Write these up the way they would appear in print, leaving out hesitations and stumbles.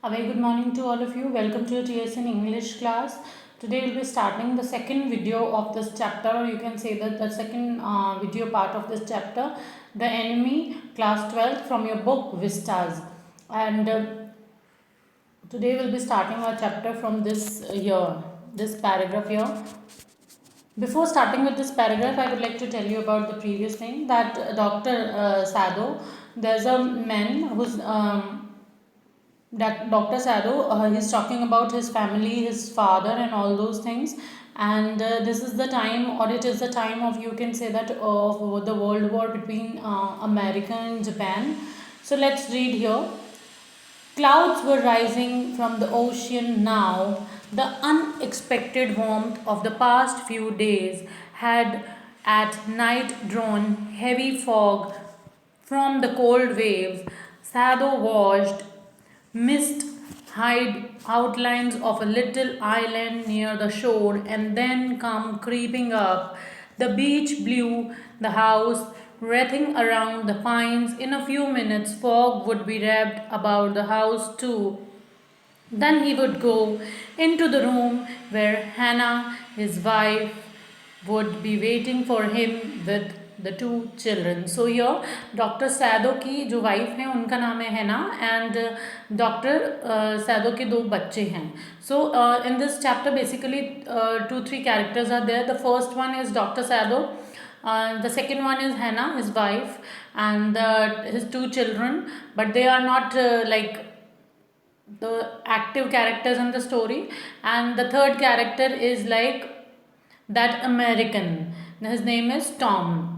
A very good morning to all of you. Welcome to your TSN English class. Today we'll be starting the second video of this chapter, or you can say that the second video part of this chapter, The Enemy, class 12 from your book Vistas. And today we'll be starting our chapter from this paragraph here. Before starting with this paragraph, I would like to tell you about the previous thing that Dr. Sado, there's a man who's that Dr. Sado, he's talking about his family, his father, and all those things. And this is the time, or it is the time of, you can say that, of the World War between America and Japan. So let's read here. Clouds were rising from the ocean now. The unexpected warmth of the past few days had at night drawn heavy fog from the cold waves. Sado watched mist hide outlines of a little island near the shore and then come creeping up. The beach blew the house, wreathing around the pines. In a few minutes, fog would be wrapped about the house too. Then he would go into the room where Hannah, his wife, would be waiting for him with the two children. So here doctor Sado की जो wife है उनका नाम है हैना and doctor Saido के दो बच्चे हैं. So in this chapter basically 2-3 characters are there. The first one is Dr. Sado. The second one is Hannah, his wife, and his two children, but they are not like the active characters in the story. And the third character is like that American. His name is Tom.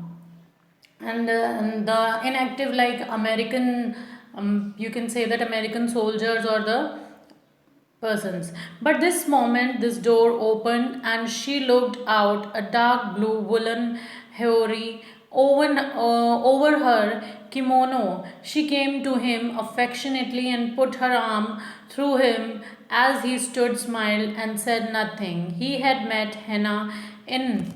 And the inactive, like American, you can say that American soldiers or the persons. But this moment, this door opened and she looked out. A dark blue woolen houri over her kimono. She came to him affectionately and put her arm through him as he stood, smiled, and said nothing. He had met Hannah in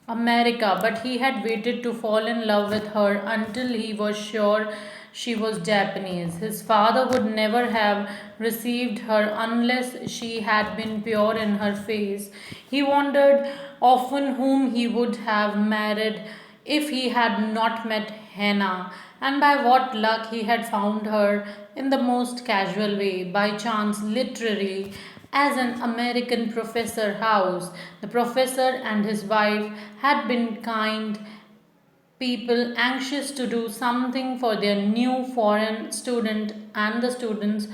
America, but he had waited to fall in love with her until he was sure she was Japanese. His father would never have received her unless she had been pure in her face. He wondered often whom he would have married if he had not met Hannah, and by what luck he had found her in the most casual way, by chance, literally, as an American professor house. The professor and his wife had been kind people anxious to do something for their new foreign student, and the students,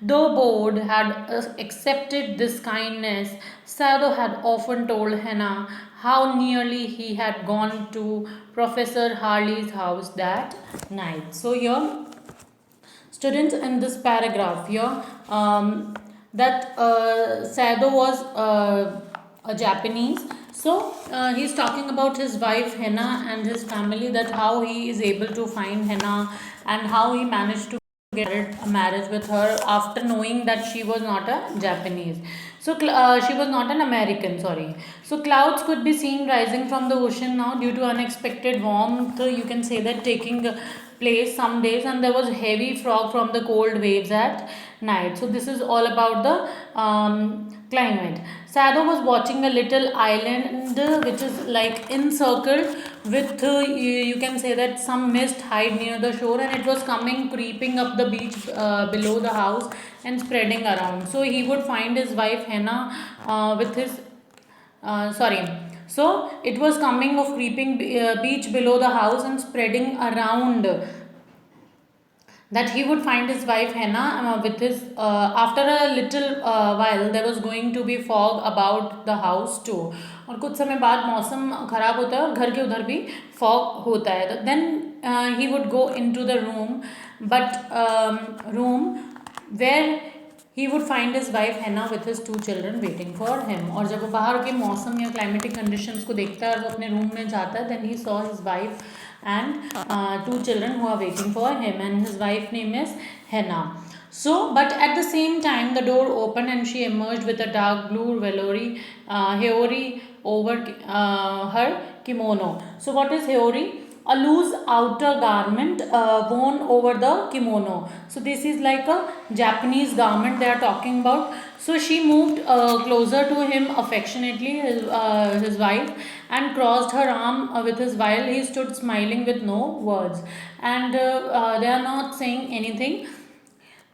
though bored, had accepted this kindness. Sado had often told Hannah how nearly he had gone to Professor Harley's house that night. So here, students, in this paragraph here, that Sado was a Japanese. So he's talking about his wife Hannah and his family, that how he is able to find Hannah and how he managed to get a marriage with her after knowing that she was not a Japanese. So she was not an American, sorry. So clouds could be seen rising from the ocean now due to unexpected warmth. You can say that taking place some days, and there was heavy fog from the cold waves at night. So this is all about the climate. Sado was watching a little island which is like encircled with you can say that some mist hide near the shore, and it was coming creeping up the beach below the house and spreading around. So he would find his wife Hannah with his sorry. So it was coming of creeping beach below the house and spreading around, that he would find his wife Hannah with his after a little while there was going to be fog about the house too. और कुछ समय बाद मौसम खराब होता है और घर के उधर भी फॉग होता है. Then he would go into the room, but room where he would find his wife Hannah with his two children waiting for him. और जब वो बाहर के मौसम या क्लाइमेटिक कंडीशंस को देखता है और वो अपने रूम में जाता है, then he saw his wife and two children who are waiting for him, and his wife name is Hannah. So, but at the same time, the door opened and she emerged with a dark blue haori over her kimono. So, what is haori? a loose outer garment worn over the kimono. So this is like a Japanese garment they are talking about. So she moved closer to him affectionately, his wife, and crossed her arm with his while he stood smiling with no words. And they are not saying anything.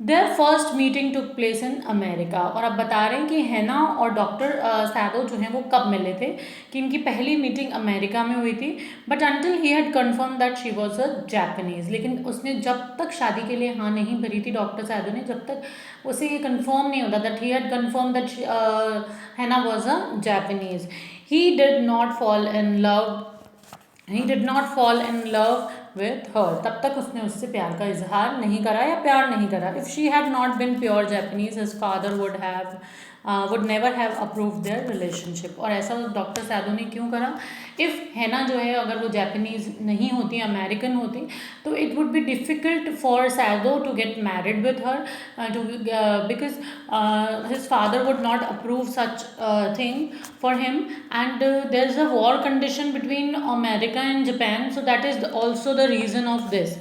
Their first meeting took place in America. और अब बता रहे हैं कि हैना और doctor Saido जो हैं वो कब मिले थे, कि इनकी पहली मीटिंग अमेरिका में हुई थी. But until he had confirmed that she was a Japanese. लेकिन उसने जब तक शादी के लिए हाँ नहीं भरी थी डॉक्टर सैदो ने, जब तक उसे ये कन्फर्म नहीं होता that he had confirmed that Hana was a Japanese. He did not fall in love he did not fall in love with her. तब तक उसने उससे प्यार का इजहार नहीं करा या प्यार नहीं करा. If she had not been pure Japanese his father would never have approve their relationship. और ऐसा डॉक्टर सैदो ने क्यों करा? इफ़ हैना जो है अगर वो जापानीज़ नहीं होती, अमेरिकन होती, तो it would be difficult for Sado to get married with her, because his father would not approve such thing for him. And there is a war condition between America and Japan. So that is also the reason of this,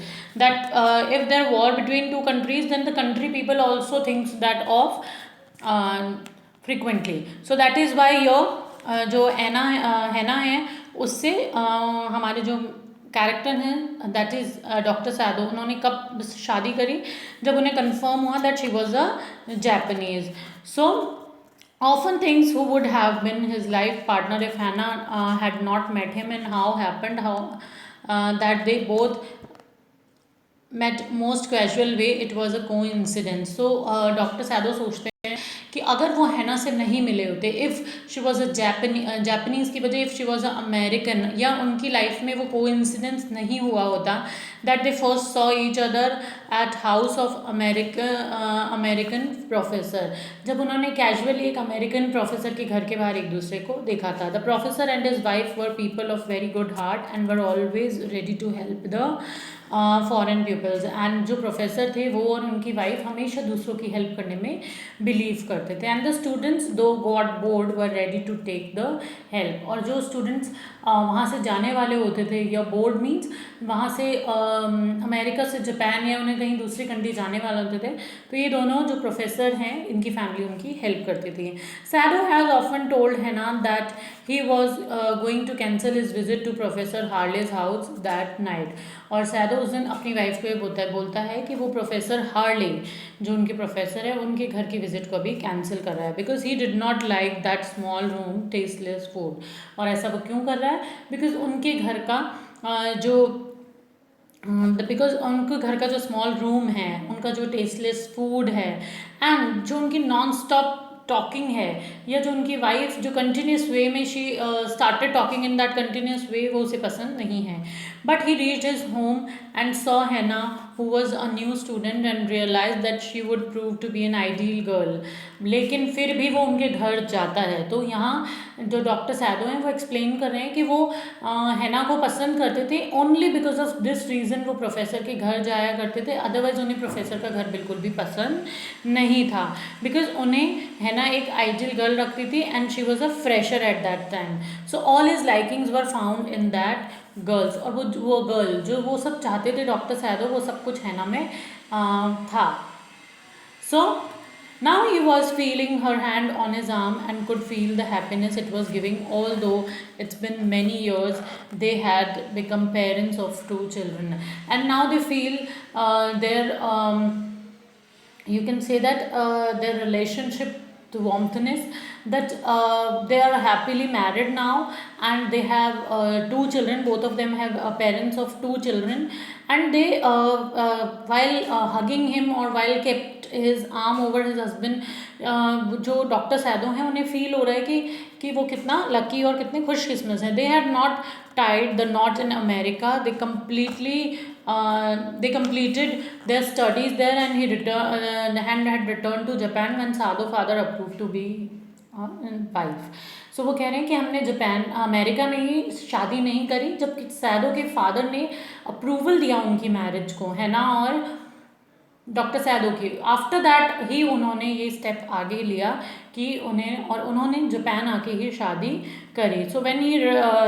that if there war between two countries, then the country people also thinks that of frequently. So that is why your जो हैना है उससे हमारे जो character हैं that is doctor Saido, उन्होंने कब शादी करी? जब उन्हें कंफर्म हुआ that she was a Japanese. So often things who would have been his life partner if Hannah had not met him, and how happened how that they both met most casual way, it was a coincidence. So doctor Sado सोचते हैं कि अगर वो हैना से नहीं मिले होते, if she was a Japanese की बजाय if she was a American, या उनकी लाइफ में वो कोइंसिडेंस नहीं हुआ होता that they first saw each other at house of American professor. जब उन्होंने कैजुअली एक अमेरिकन प्रोफेसर के घर के बाहर एक दूसरे को देखा था. The professor and his wife were people of very good heart and were always ready to help the foreign peoples. And जो प्रोफेसर थे वो और उनकी वाइफ हमेशा दूसरों की हेल्प करने में बिलीव करते थे. And the students though got bored were ready to take the help. और जो स्टूडेंट्स वहाँ से जाने वाले होते थे, या बोर्ड मीन्स वहाँ से अमेरिका से जापान या उन्हें कहीं दूसरी कंट्री जाने वाले होते थे, तो ये दोनों जो प्रोफेसर हैं इनकी फैमिली उनकी हेल्प करती थी. Sado has often told Hana that he was going to cancel his visit to professor Harley's house that night. और सैडो उस दिन अपनी वाइफ को ये बोलता है कि वो प्रोफेसर हार्ले जो उनके प्रोफेसर है उनके घर की विजिट को भी कैंसिल कर रहा है, because he did not like that small room tasteless food. और ऐसा वो क्यों कर रहा है? बिकॉज उनके घर का जो स्मॉल रूम है, उनका जो टेस्टलेस फूड है, एंड जो उनकी नॉन स्टॉप टॉकिंग है, या जो उनकी वाइफ जो कंटिन्यूस वे में she started talking in that continuous way, वो उसे पसंद नहीं है. But he reached his home and saw Hana who was a new student and realized that she would prove to be an ideal girl. लेकिन फिर भी वो उनके घर जाता है. तो यहाँ जो डॉक्टर सैडो हैं वो एक्सप्लेन कर रहे हैं कि वो हैना को पसंद करते थे only because of this reason वो प्रोफेसर के घर जाया करते थे. अदरवाइज उन्हें प्रोफेसर का घर बिल्कुल भी पसंद नहीं था, बिकॉज उन्हें हैना एक आइडियल गर्ल लगती थी and she was a fresher at that time. So all his likings were found in that girls. और वो गर्ल जो वो सब चाहते थे डॉक्टर सैदो, वो सब कुछ हैना में था. सो now he was feeling her hand on his arm and could feel the happiness it was giving, although it's been many years they had become parents of 2 children. And now they feel you can say that their relationship to warmthness, that they are happily married now and they have 2 children. Both of them have parents of 2 children, and they while hugging him or while kept his arm over his husband, जो doctor Saido हैं उन्हें feel हो रहा है कि वो कितना lucky और कितने खुशकिस्मत हैं. They had not tied the knot in America. They completed their studies there, and had returned to Japan when Sado father approved to be wife. So वो कह रहे हैं कि हमने अमेरिका में ही शादी नहीं करी, जबकि सैदो के फादर ने अप्रूवल दिया उनकी मैरिज को, है ना, और डॉक्टर सैदो की। आफ्टर दैट ही उन्होंने ये स्टेप आगे लिया कि उन्होंने जापान आके ही शादी करी. So when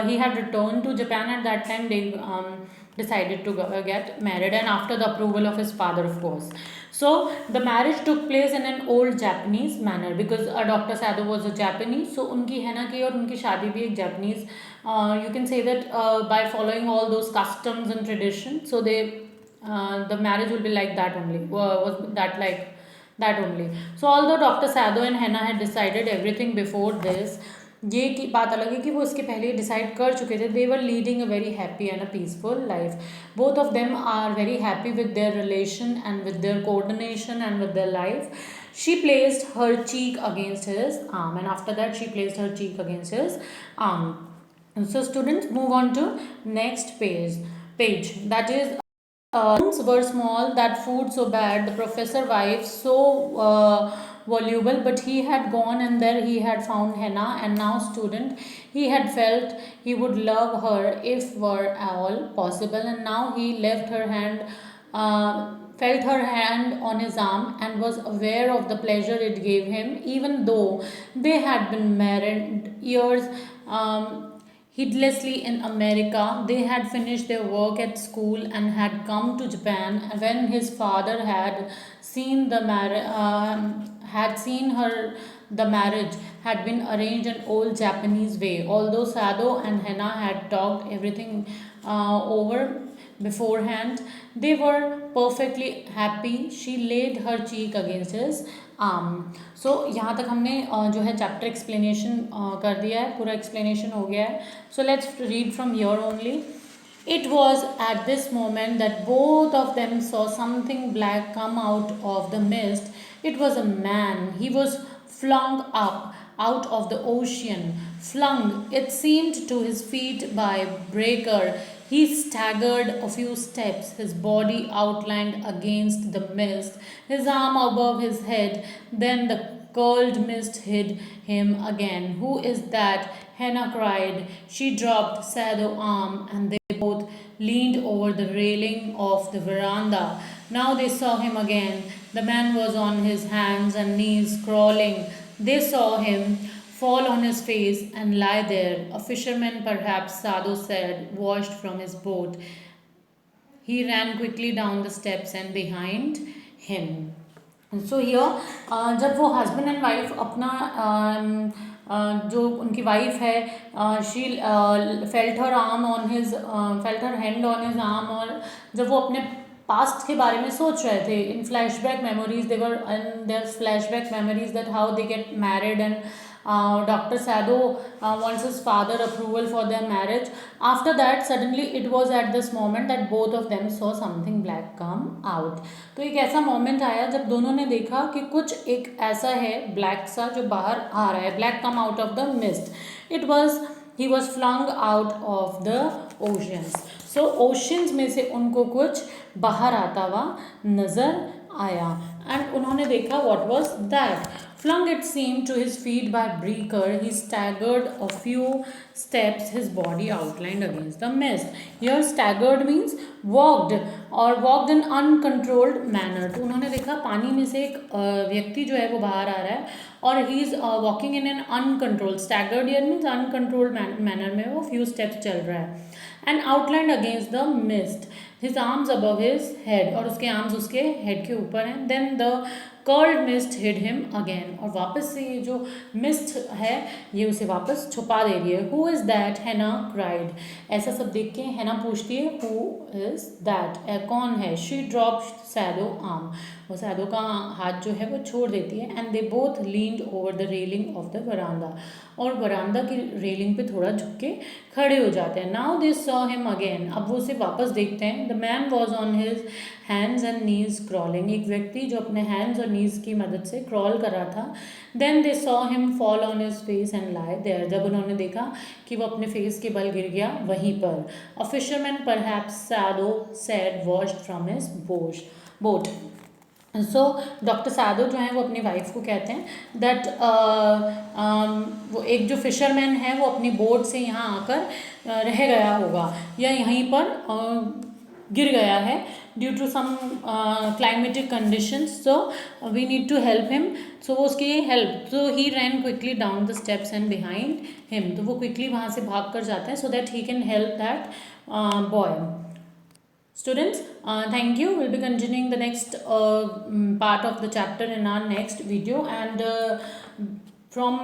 he had returned to Japan at that time, they decided to get married, and after the approval of his father, of course. So the marriage took place in an old Japanese manner because Dr. Sado was a Japanese. So उनकी हैना की और उनकी शादी भी एक Japanese, you can say that, by following all those customs and traditions. So the marriage will be like that only, was that like that only. So although Dr. Sado and Henna had decided everything before this, ये की बात अलग है कि वो इसके पहले decide कर चुके थे. They were leading a very happy and a peaceful life. Both of them are very happy with their relation and with their coordination and with their life. She placed her cheek against his arm, and after that she placed her cheek against his arm. So students, move on to next page. That is, rooms were small, that food so bad, the professor wife so voluble, but he had gone and there he had found Henna, and now student, he had felt he would love her if were all possible, and now he left her hand, felt her hand on his arm, and was aware of the pleasure it gave him, even though they had been married years. Heedlessly in America, they had finished their work at school and had come to Japan when his father had seen her. The marriage had been arranged in old Japanese way. Although Sado and Henna had talked everything over beforehand, they were perfectly happy. She laid her cheek against his arm. सो यहाँ तक हमने जो है chapter explanation कर दिया है, पूरा explanation हो गया है. So let's read from here only. It was at this moment that both of them saw something black come out of the mist. It was a man. He was flung up out of the ocean. Flung, it seemed, to his feet by breaker. He staggered a few steps, his body outlined against the mist, his arm above his head. Then the curled mist hid him again. Who is that? Henna cried. She dropped Sado's arm and they both leaned over the railing of the veranda. Now they saw him again. The man was on his hands and knees crawling. They saw him fall on his face and lie there. A fisherman, perhaps, Sado said, washed from his boat. He ran quickly down the steps and behind him. So here जब वो husband and wife अपना जो उनकी wife है, she felt her arm on his felt her hand on his arm, और जब वो अपने पास्ट के बारे में सोच रहे थे, in flashback memories, they were in their flashback memories that how they get married, and Dr. Sado wants his father approval for their marriage. After that, suddenly it was at this moment that both of them saw something black come out. तो एक ऐसा moment आया जब दोनों ने देखा कि कुछ एक ऐसा है ब्लैक सा जो बाहर आ रहा है. Black come out of the mist. It was he was flung out of the oceans. So oceans में से उनको कुछ बाहर आता हुआ नजर आया, एंड उन्होंने देखा what was that. Flung, it seemed, to his feet by breaker, he staggered a few steps, his body outlined against the mist. Here staggered means walked, or walked in uncontrolled manner. तो उन्होंने देखा पानी में से एक व्यक्ति जो है वो बाहर आ रहा है, और he is walking in an uncontrolled. Staggered here means uncontrolled manner में वो फ्यू स्टेप्स चल रहा है. And outlined against the mist, his arms above his head, और उसके आर्म्स उसके हेड के ऊपर हैं. Then the curled mist hid him again, और वापस से ये जो मिस्ट है ये उसे वापस छुपा दे रही है. Who is that? हैना क्राइड. ऐसा सब देख के हैना पूछती है हु इज़ दैट, कौन है. शी ड्रॉप सैडो आर्म, वो सैडो का हाथ जो है वो छोड़ देती है. And they both leaned over the railing of the veranda, और वरांदा की रेलिंग पे थोड़ा झुक के खड़े हो जाते हैं. Now they saw him again, अब वो उसे वापस देखते हैं. The man was on his hands and knees crawling, एक व्यक्ति जो अपने हैंड्स और नीज की मदद से क्रॉल कर रहा था. Then they saw him fall on his face and lay there, जब उन्होंने देखा कि वो अपने फेस के बल गिर गया वहीं पर. A fisherman, perhaps, shadow said, washed from his boat. So doctor सादो जो है वो अपनी वाइफ को कहते हैं दैट वो एक जो फिशरमैन है वो अपनी बोट से यहाँ आकर रह गया होगा, या यहीं पर गिर गया है due to some climatic conditions, so we need to help him. So वो उसकी help, so he ran quickly down the steps and behind him. तो वो क्विकली वहाँ से भाग कर जाता है so that he can help that boy. Students, thank you. We'll be continuing the next part of the chapter in our next video, and from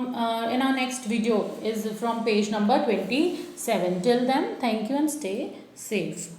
in our next video is from page number 27. Till then, thank you and stay safe.